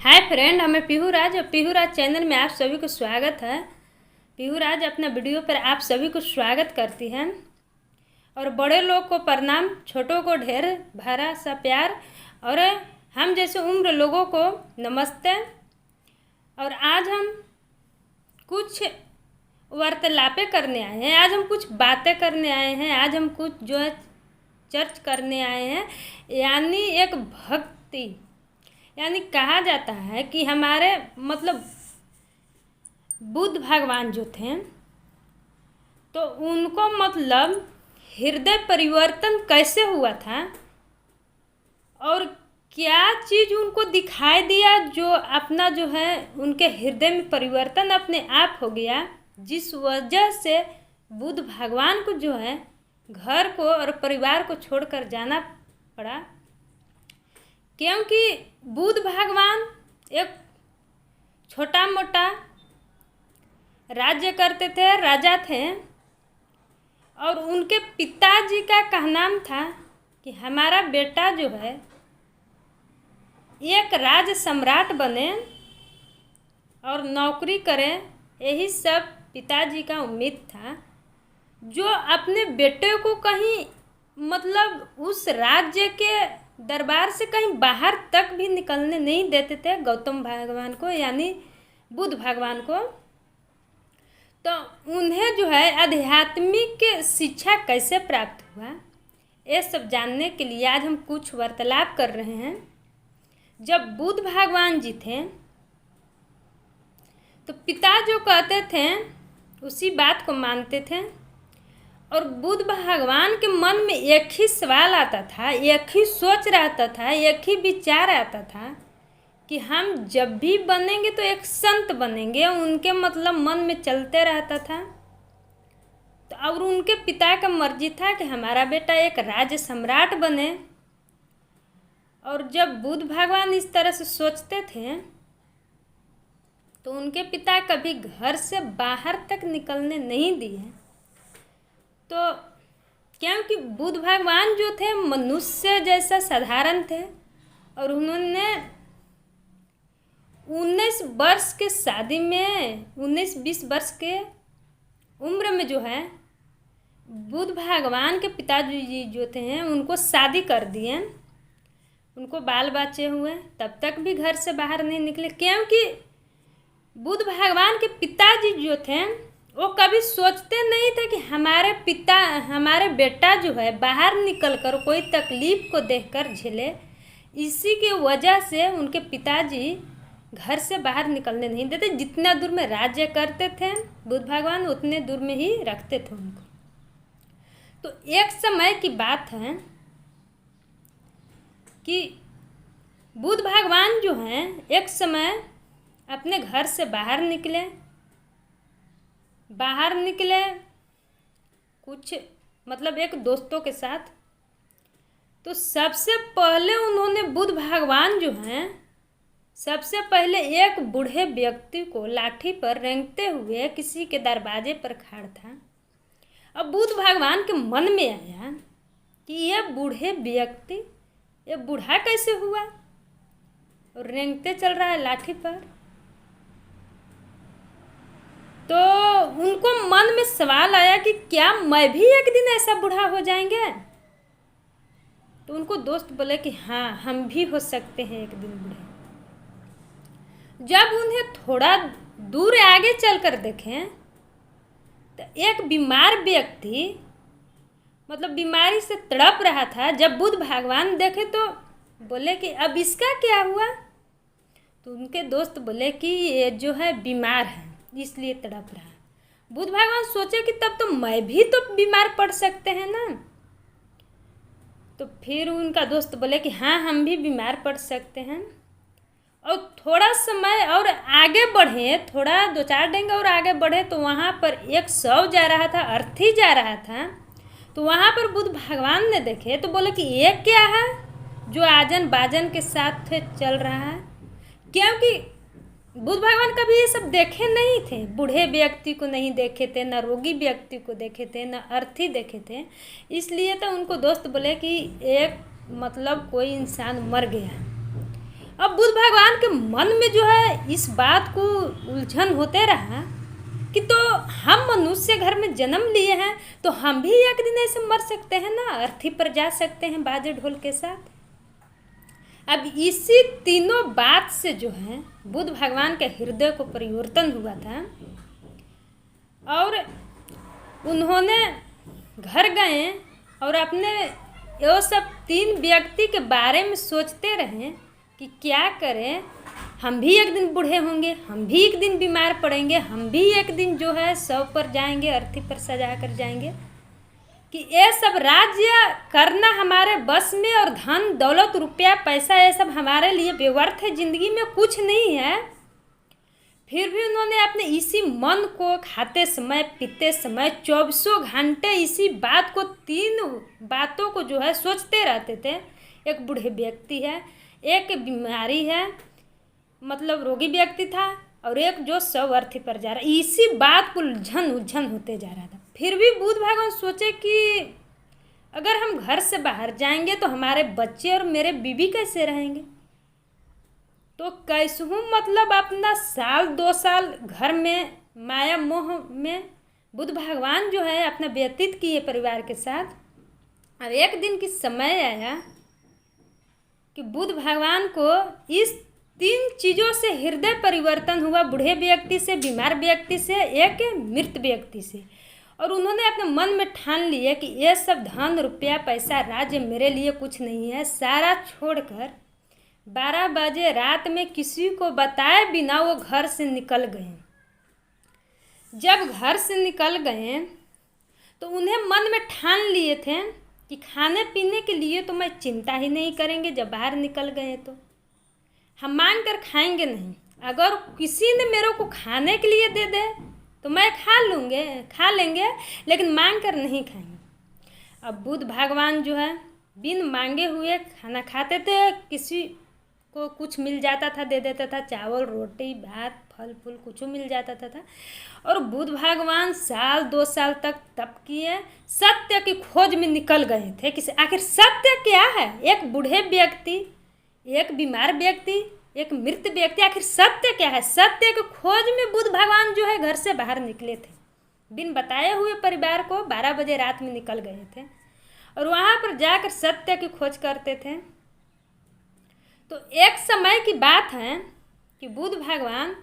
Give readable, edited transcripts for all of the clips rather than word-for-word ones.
Hi friend, हमें पीहू राज और पीहू राज channel में आप सभी को स्वागत है। पीहू राज अपना वीडियो पर आप सभी को स्वागत करती हैं और बड़े लोग को प्रणाम, छोटों को ढेर भरा सा प्यार और हम जैसे उम्र लोगों को नमस्ते। और आज हम कुछ वार्तालापें करने आए हैं, आज हम कुछ बातें करने आए हैं, आज हम कुछ जो है चर्च करने आए हैं। यानी एक भक्ति, यानी कहा जाता है कि हमारे बुद्ध भगवान जो थे तो उनको हृदय परिवर्तन कैसे हुआ था और क्या चीज़ उनको दिखाई दिया जो अपना जो है उनके हृदय में परिवर्तन अपने आप हो गया, जिस वजह से बुद्ध भगवान को जो है घर को और परिवार को छोड़कर जाना पड़ा। क्योंकि बुद्ध भगवान एक छोटा मोटा राज्य करते थे, राजा थे, और उनके पिताजी का कहना था कि हमारा बेटा जो है एक राज सम्राट बने और नौकरी करे। यही सब पिताजी का उम्मीद था, जो अपने बेटे को कहीं उस राज्य के दरबार से कहीं बाहर तक भी निकलने नहीं देते थे गौतम भगवान को, यानी बुद्ध भगवान को। तो उन्हें जो है आध्यात्मिक शिक्षा कैसे प्राप्त हुआ, ये सब जानने के लिए आज हम कुछ वार्तालाप कर रहे हैं। जब बुद्ध भगवान जी थे तो पिता जो कहते थे उसी बात को मानते थे, और बुद्ध भगवान के मन में एक ही सवाल आता था, एक ही सोच रहता था, एक ही विचार आता था कि हम जब भी बनेंगे तो एक संत बनेंगे। उनके मन में चलते रहता था। तो और उनके पिता का मर्जी था कि हमारा बेटा एक राज्य सम्राट बने। और जब बुद्ध भगवान इस तरह से सोचते थे तो उनके पिता कभी घर से बाहर तक निकलने नहीं दिए। तो क्योंकि बुद्ध भगवान जो थे मनुष्य जैसा साधारण थे, और उन्होंने 19 वर्ष के शादी में 19-20 वर्ष के उम्र में जो है बुद्ध भगवान के पिताजी जी जो थे उनको शादी कर दिए। उनको बाल बच्चे हुए, तब तक भी घर से बाहर नहीं निकले। क्योंकि बुद्ध भगवान के पिताजी जो थे वो कभी सोचते नहीं थे कि हमारे बेटा जो है बाहर निकलकर कोई तकलीफ को देखकर झेले। इसी की वजह से उनके पिताजी घर से बाहर निकलने नहीं देते। जितना दूर में राज्य करते थे बुद्ध भगवान उतने दूर में ही रखते थे उनको। तो एक समय की बात है कि बुद्ध भगवान जो हैं एक समय अपने घर से बाहर निकले कुछ एक दोस्तों के साथ। तो सबसे पहले उन्होंने बुद्ध भगवान जो हैं सबसे पहले एक बूढ़े व्यक्ति को लाठी पर रेंगते हुए किसी के दरवाजे पर खड़ा था। अब बुद्ध भगवान के मन में आया कि यह बूढ़े व्यक्ति ये बूढ़ा कैसे हुआ और रेंगते चल रहा है लाठी पर। तो उनको मन में सवाल आया कि क्या मैं भी एक दिन ऐसा बूढ़ा हो जाएंगे। तो उनको दोस्त बोले कि हाँ, हम भी हो सकते हैं एक दिन बूढ़े। जब उन्हें थोड़ा दूर आगे चलकर देखें तो एक बीमार व्यक्ति बीमारी से तड़प रहा था। जब बुद्ध भगवान देखे तो बोले कि अब इसका क्या हुआ। तो उनके दोस्त बोले कि ये जो है बीमार है इसलिए तड़प रहा है। बुद्ध भगवान सोचे कि तब तो मैं भी तो बीमार पड़ सकते हैं ना। तो फिर उनका दोस्त बोले कि हाँ, हम भी बीमार पड़ सकते हैं। और थोड़ा समय और आगे बढ़े, थोड़ा 2-4 डेंगे और आगे बढ़े तो वहाँ पर एक शव जा रहा था, अर्थी जा रहा था। तो वहाँ पर बुद्ध भगवान ने देखे तो बोले कि ये क्या है जो आजन बाजन के साथ चल रहा है। क्योंकि बुद्ध भगवान कभी ये सब देखे नहीं थे, बूढ़े व्यक्ति को नहीं देखे थे, न रोगी व्यक्ति को देखे थे, न अर्थी देखे थे। इसलिए तो उनको दोस्त बोले कि एक कोई इंसान मर गया। अब बुद्ध भगवान के मन में जो है इस बात को उलझन होते रहा कि तो हम मनुष्य घर में जन्म लिए हैं तो हम भी एक दिन ऐसे मर सकते हैं ना, अर्थी पर जा सकते हैं बाजे ढोल के साथ। अब इसी तीनों बात से जो है बुद्ध भगवान के हृदय को परिवर्तन हुआ था और उन्होंने घर गए और अपने वो सब 3 व्यक्ति के बारे में सोचते रहे कि क्या करें, हम भी एक दिन बूढ़े होंगे, हम भी एक दिन बीमार पड़ेंगे, हम भी एक दिन जो है शव पर जाएंगे, अर्थी पर सजा कर जाएंगे, कि ये सब राज्य करना हमारे बस में और धन दौलत रुपया पैसा ये सब हमारे लिए बेवर्थ है, ज़िंदगी में कुछ नहीं है। फिर भी उन्होंने अपने इसी मन को खाते समय पीते समय 24 घंटे इसी बात को 3 बातों को जो है सोचते रहते थे। एक बूढ़े व्यक्ति है, एक बीमारी है मतलब रोगी व्यक्ति था, और एक जो शव अर्थी पर जा रहा, इसी बात को उलझन होते जा रहा था। फिर भी बुद्ध भगवान सोचे कि अगर हम घर से बाहर जाएंगे तो हमारे बच्चे और मेरे बीवी कैसे रहेंगे, तो कैसहूँ मतलब अपना 1-2 साल घर में माया मोह में बुद्ध भगवान जो है अपना व्यतीत किए परिवार के साथ। अब एक दिन की समय आया कि बुद्ध भगवान को इस 3 चीज़ों से हृदय परिवर्तन हुआ, बूढ़े व्यक्ति से, बीमार व्यक्ति से, एक मृत व्यक्ति से। और उन्होंने अपने मन में ठान लिया कि ये सब धन रुपया पैसा राज्य मेरे लिए कुछ नहीं है। सारा छोड़कर 12 बजे रात में किसी को बताए बिना वो घर से निकल गए। जब घर से निकल गए तो उन्हें मन में ठान लिए थे कि खाने पीने के लिए तो मैं चिंता ही नहीं करेंगे, जब बाहर निकल गए तो हम मांग कर खाएंगे नहीं, अगर किसी ने मेरे को खाने के लिए दे दे तो मैं खा लेंगे, लेकिन मांग कर नहीं खाएंगे। अब बुद्ध भगवान जो है बिन मांगे हुए खाना खाते थे, किसी को कुछ मिल जाता था दे देता था, चावल रोटी भात फल फूल कुछ मिल जाता था। और बुद्ध भगवान 1-2 साल तक तप किए, सत्य की खोज में निकल गए थे कि आखिर सत्य क्या है। एक बूढ़े व्यक्ति, एक बीमार व्यक्ति, एक मृत व्यक्ति, आखिर सत्य क्या है। सत्य की खोज में बुद्ध भगवान जो है घर से बाहर निकले थे, बिन बताए हुए परिवार को 12 बजे रात में निकल गए थे और वहाँ पर जाकर सत्य की खोज करते थे। तो एक समय की बात है कि बुद्ध भगवान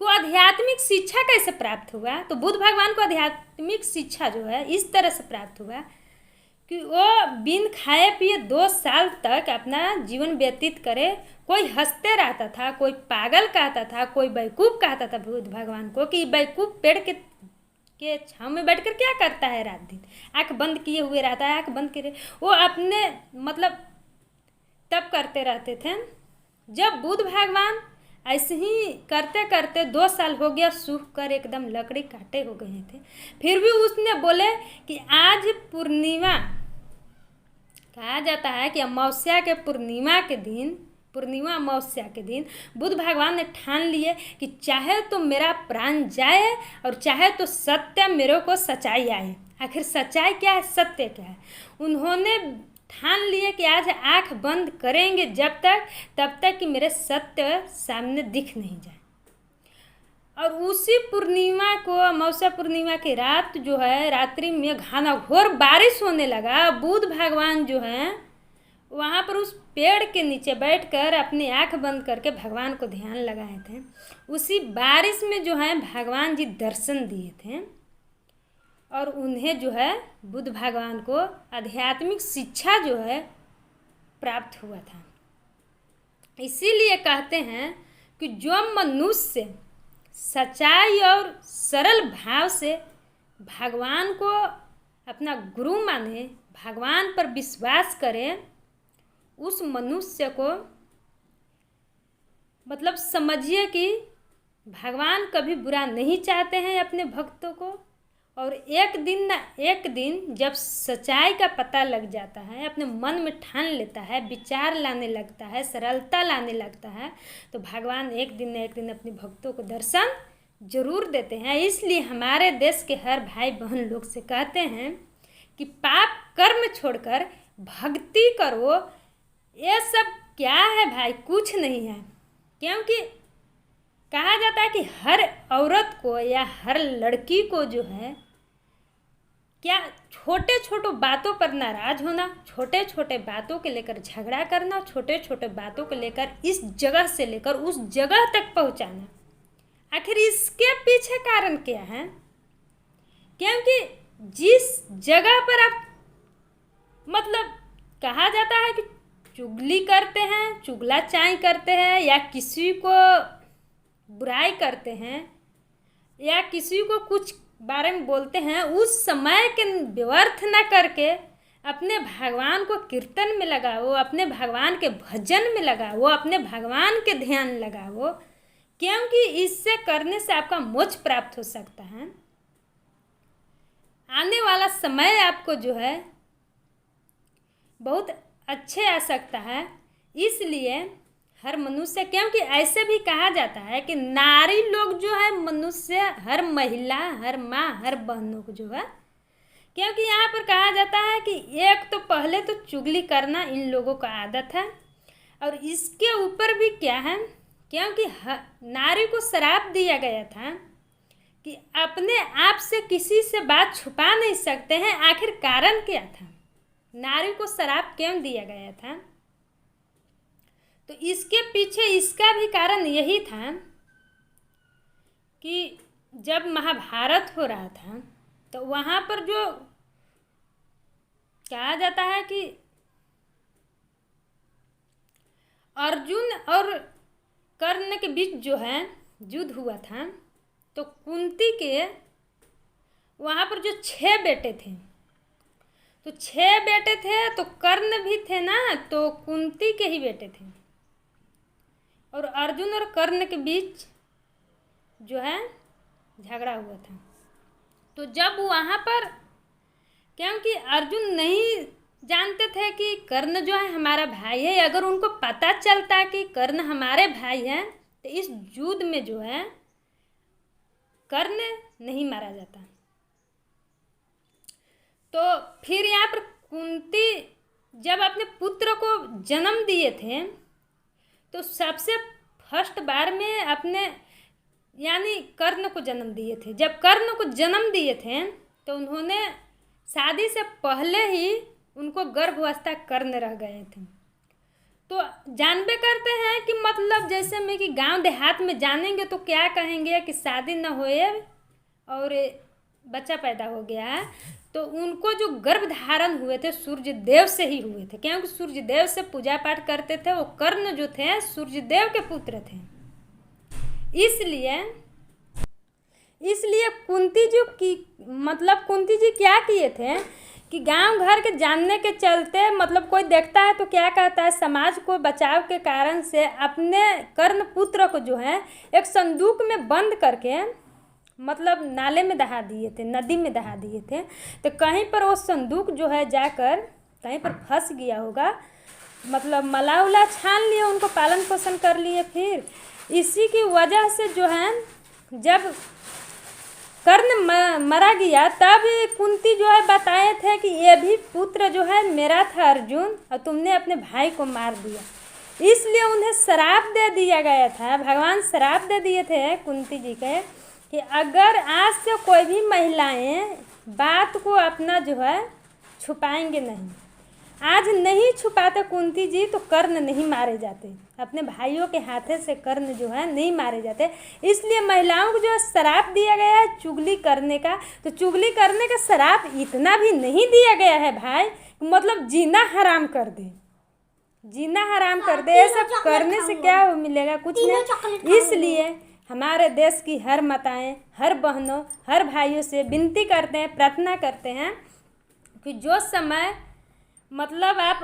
को आध्यात्मिक शिक्षा कैसे प्राप्त हुआ। तो बुद्ध भगवान को आध्यात्मिक शिक्षा जो है इस तरह से प्राप्त हुआ कि वो बिन खाए पिए 2 साल तक अपना जीवन व्यतीत करे। कोई हंसते रहता था, कोई पागल कहता था, कोई बेवकूफ़ कहता था बुद्ध भगवान को कि बेवकूफ़ पेड़ के छाँव में बैठकर क्या करता है रात दिन, आँख बंद किए हुए रहता है, आँख बंद किए। वो अपने मतलब तब करते रहते थे। जब बुद्ध भगवान ऐसे ही करते करते 2 साल हो गया, सूख कर एकदम लकड़ी काटे हो गए थे, फिर भी उसने बोले कि आज पूर्णिमा कहा जाता है कि अमावस्या के पूर्णिमा अमावस्या के दिन बुद्ध भगवान ने ठान लिए कि चाहे तो मेरा प्राण जाए और चाहे तो सत्य मेरे को सच्चाई आए। आखिर सच्चाई क्या है, सत्य क्या है। उन्होंने ठान लिए कि आज आँख बंद करेंगे तब तक कि मेरे सत्य सामने दिख नहीं जाए। और उसी पूर्णिमा को, अमावस्या पूर्णिमा की रात जो है, रात्रि में घनघोर बारिश होने लगा। बुद्ध भगवान जो हैं वहाँ पर उस पेड़ के नीचे बैठकर अपनी आँख बंद करके भगवान को ध्यान लगाए थे। उसी बारिश में जो है भगवान जी दर्शन दिए थे और उन्हें जो है बुद्ध भगवान को आध्यात्मिक शिक्षा जो है प्राप्त हुआ था। इसीलिए कहते हैं कि जो मनुष्य सच्चाई और सरल भाव से भगवान को अपना गुरु माने, भगवान पर विश्वास करे, उस मनुष्य को मतलब समझिए कि भगवान कभी बुरा नहीं चाहते हैं अपने भक्तों को। और एक दिन ना एक दिन जब सच्चाई का पता लग जाता है, अपने मन में ठान लेता है, विचार लाने लगता है, सरलता लाने लगता है, तो भगवान एक दिन न एक दिन अपने भक्तों को दर्शन जरूर देते हैं। इसलिए हमारे देश के हर भाई बहन लोग से कहते हैं कि पाप कर्म छोड़कर भक्ति करो। ये सब क्या है भाई, कुछ नहीं है। क्योंकि कहा जाता है कि हर औरत को या हर लड़की को जो है क्या छोटे छोटे बातों पर नाराज होना, छोटे छोटे बातों के लेकर झगड़ा करना, छोटे छोटे बातों को लेकर इस जगह से लेकर उस जगह तक पहुंचाना, आखिर इसके पीछे कारण क्या है? क्योंकि जिस जगह पर आप मतलब कहा जाता है कि चुगली करते हैं, चुगलाचाई करते हैं, या किसी को बुराई करते हैं, या किसी को कुछ बारे में बोलते हैं, उस समय के व्यर्थ न करके अपने भगवान को कीर्तन में लगाओ, अपने भगवान के भजन में लगाओ, अपने भगवान के ध्यान लगाओ। क्योंकि इससे करने से आपका मोक्ष प्राप्त हो सकता है। आने वाला समय आपको जो है बहुत अच्छे आ सकता है। इसलिए हर मनुष्य, क्योंकि ऐसे भी कहा जाता है कि नारी लोग जो है मनुष्य, हर महिला, हर माँ, हर बहनों को जो है, क्योंकि यहाँ पर कहा जाता है कि एक तो पहले तो चुगली करना इन लोगों का आदत है, और इसके ऊपर भी क्या है, क्योंकि नारी को श्राप दिया गया था कि अपने आप से किसी से बात छुपा नहीं सकते हैं। आखिर कारण क्या था, नारी को श्राप क्यों दिया गया था? तो इसके पीछे इसका भी कारण यही था कि जब महाभारत हो रहा था तो वहाँ पर जो कहा जाता है कि अर्जुन और कर्ण के बीच जो है युद्ध हुआ था, तो कुंती के वहाँ पर जो 6 बेटे थे, तो 6 बेटे थे, तो कर्ण भी थे ना, तो कुंती के ही बेटे थे। और अर्जुन और कर्ण के बीच जो है झगड़ा हुआ था। तो जब वहाँ पर, क्योंकि अर्जुन नहीं जानते थे कि कर्ण जो है हमारा भाई है, अगर उनको पता चलता कि कर्ण हमारे भाई हैं तो इस युद्ध में जो है कर्ण नहीं मारा जाता। तो फिर यहाँ पर कुंती जब अपने पुत्र को जन्म दिए थे, तो सबसे फर्स्ट बार में अपने यानी कर्ण को जन्म दिए थे। जब कर्ण को जन्म दिए थे तो उन्होंने शादी से पहले ही उनको गर्भावस्था कर्ण रह गए थे। तो जानबे करते हैं कि मतलब जैसे में कि गांव देहात में जानेंगे तो क्या कहेंगे कि शादी न होए और बच्चा पैदा हो गया है। तो उनको जो गर्भ धारण हुए थे सूर्य देव से ही हुए थे, क्योंकि सूर्य देव से पूजा पाठ करते थे। वो कर्ण जो थे सूर्य देव के पुत्र थे। इसलिए कुंती जी की मतलब कुंती जी क्या किए थे कि गांव घर के जानने के चलते मतलब कोई देखता है तो क्या कहता है, समाज को बचाव के कारण से अपने कर्ण पुत्र को जो है एक संदूक में बंद करके मतलब नाले में दहा दिए थे, नदी में दहा दिए थे। तो कहीं पर वो संदूक जो है जाकर कहीं पर फंस गया होगा, मतलब मला उला छान लिए, उनको पालन पोषण कर लिए। फिर इसी की वजह से जो है जब कर्ण मरा गया तब कुंती जो है बताए थे कि ये भी पुत्र जो है मेरा था अर्जुन, और तुमने अपने भाई को मार दिया। इसलिए उन्हें श्राप दे दिया गया था। भगवान श्राप दे दिए थे कुंती जी के कि अगर आज से कोई भी महिलाएं बात को अपना जो है छुपाएंगे नहीं, आज नहीं छुपाते कुंती जी तो कर्ण नहीं मारे जाते, अपने भाइयों के हाथे से कर्ण जो है नहीं मारे जाते। इसलिए महिलाओं को जो श्राप दिया गया है चुगली करने का, तो चुगली करने का श्राप इतना भी नहीं दिया गया है भाई, मतलब जीना हराम कर दे, जीना हराम कर दे। ये सब करने से क्या मिलेगा, कुछ नहीं। इसलिए हमारे देश की हर माताएं, हर बहनों, हर भाइयों से विनती करते हैं, प्रार्थना करते हैं कि जो समय मतलब आप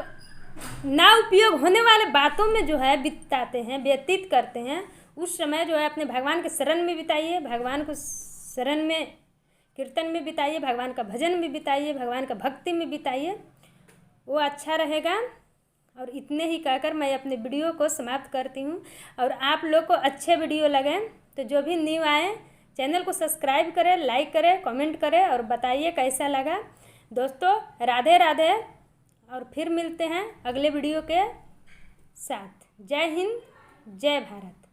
ना उपयोग होने वाले बातों में जो है बिताते हैं, व्यतीत करते हैं, उस समय जो है अपने भगवान के शरण में बिताइए, भगवान को शरण में कीर्तन में बिताइए, भगवान का भजन में बिताइए, भगवान का भक्ति में बिताइए, वो अच्छा रहेगा। और इतने ही कहकर मैं अपने वीडियो को समाप्त करती हूँ। और आप लोग को अच्छे वीडियो लगे तो जो भी न्यू आए चैनल को सब्सक्राइब करें, लाइक करें, कमेंट करें और बताइए कैसा लगा। दोस्तों राधे राधे, और फिर मिलते हैं अगले वीडियो के साथ। जय हिंद, जय भारत।